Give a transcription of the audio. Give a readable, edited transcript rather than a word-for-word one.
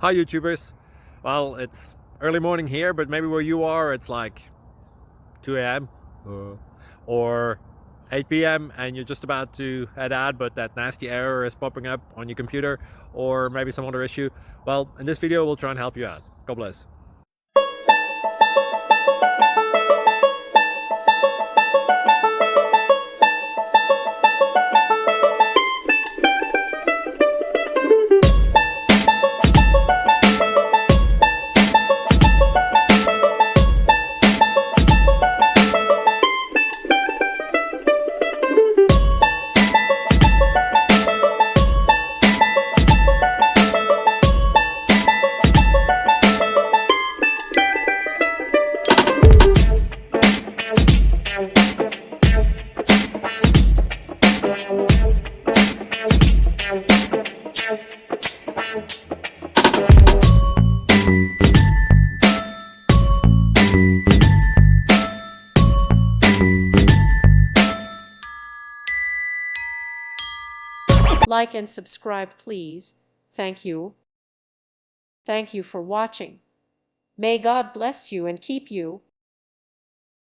Hi YouTubers. Well, it's early morning here, but maybe where you are it's like 2 a.m. or 8 p.m. and you're just about to head out, but that nasty error is popping up on your computer, or maybe some other issue. Well, in this video we'll try and help you out. God bless. Like and subscribe, please. Thank you. Thank you for watching. May God bless you and keep you.